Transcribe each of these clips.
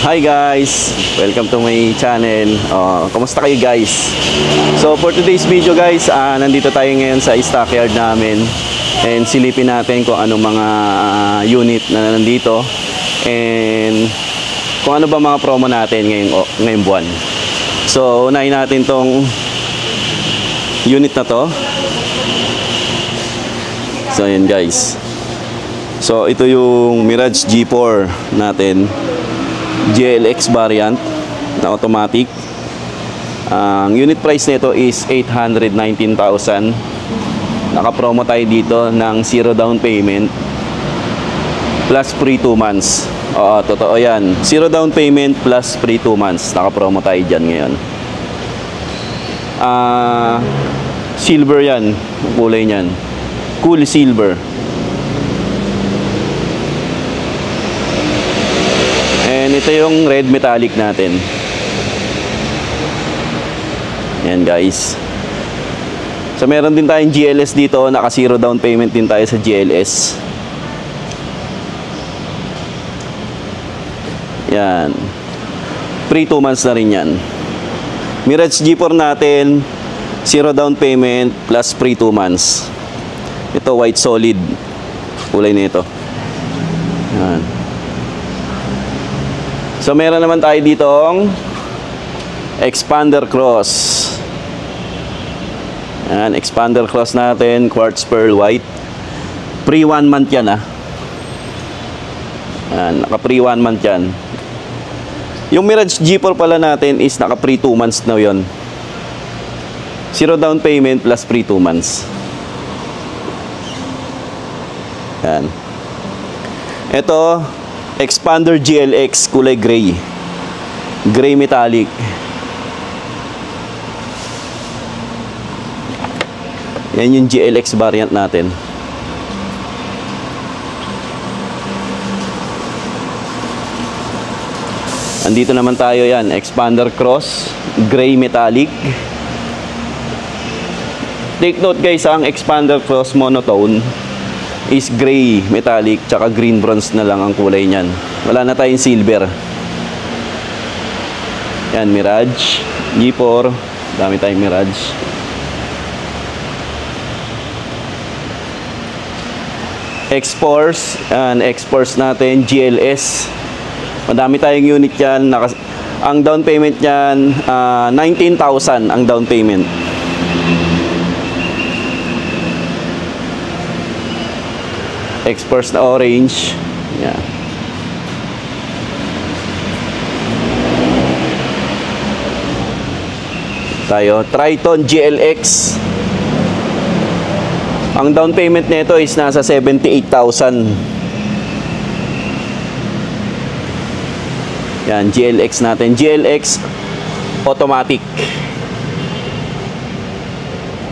Hi guys! Welcome to my channel. Kamusta kayo guys? So for today's video guys, nandito tayo ngayon sa stockyard namin. And silipin natin kung anong mga unit na nandito. And kung ano ba mga promo natin ngayong buwan. So unahin natin tong unit na to. So ayan guys. So ito yung Mirage G4 natin. GLX variant na automatic. Ang unit price nito is 819,000. Naka-promo tayo dito ng 0 down payment plus free 2 months. Oo, totoo yan. 0 down payment plus free 2 months. Naka-promo tayo dyan ngayon. Silver yan. Kulay niyan. Cool silver. And ito yung red metallic natin. Yan guys. So meron din tayong GLS dito. Naka 0 down payment din tayo sa GLS. Yan. Free 2 months na rin yan. Mirage G4 natin 0 down payment plus free 2 months. Ito white solid. Kulay nito. Yan. So meron naman tayo ditong Expander Cross. Yan, Expander Cross natin, quartz pearl white. Pre 1 month yan Yan, naka pre 1 month yan. Yung Mirage G4 pala natin is naka pre 2 months na yun. 0 down payment plus pre 2 months. Yan. Ito Expander GLX kulay gray. Gray metallic. Yan yung GLX variant natin. Andito naman tayo yan. Expander Cross. Gray metallic. Take note guys, ang Expander Cross monotone is gray metallic tsaka green bronze na lang ang kulay niyan. Wala na tayong silver. Yan, Mirage G4, dami tayong Mirage. X-Force, and X-Force natin GLS. Madami tayong unit yan. Ang down payment niyan 19,000 ang down payment. X-Force na orange. Yan. Tayo, Triton GLX. Ang down payment nito is nasa 78,000. Yan, GLX natin. GLX automatic.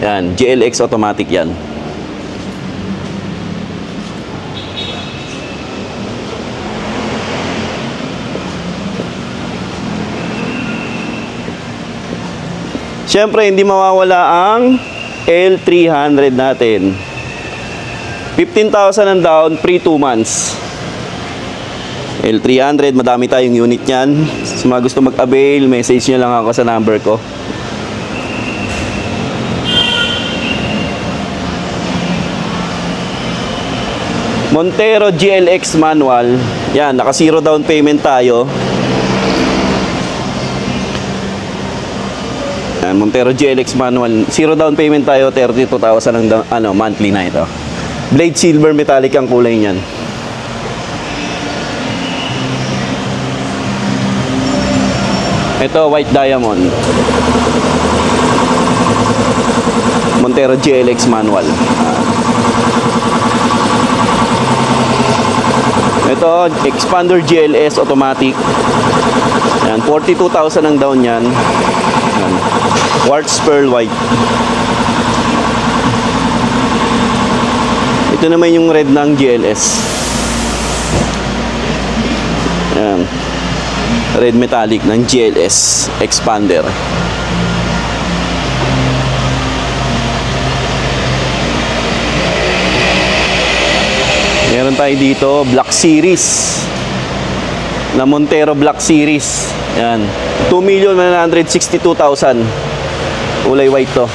Yan, GLX automatic yan. Siyempre, hindi mawawala ang L300 natin. 15,000 ang down, free 2 months. L300, madami tayong unit yan. Sa mga gusto mag-avail, message nyo lang ako sa number ko. Montero GLX manual. Yan, naka 0 down payment tayo. Montero GLX manual, 0 down payment tayo, 32,000 ang monthly na ito. Blade silver metallic ang kulay niyan. Ito white diamond. Montero GLX manual. Ito Expander GLS automatic. Yan, 42,000 ang down niyan. Yan. Quartz pearl white. Ito naman yung red ng GLS. Yan. Red metallic ng GLS Expander. Meron tayo dito Black Series. na Montero Black Series. Yan. 2,162,000. Kulay white to.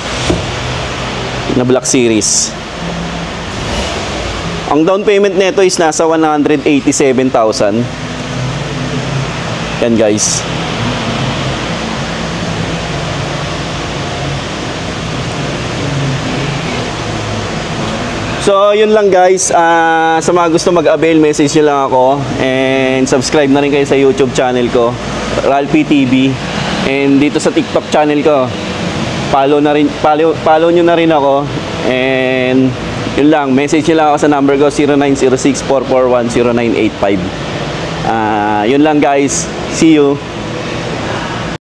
Na Black Series. Ang down payment nito is nasa 187,000. Yan guys. So, yun lang guys. Sa mga gusto mag-avail, message nyo lang ako. And subscribe na rin kayo sa YouTube channel ko, Ralphie TV. And dito sa TikTok channel ko, follow nyo na rin ako. And yun lang, message nyo lang ako sa number ko, 0906-441-0985. Yun lang guys. See you.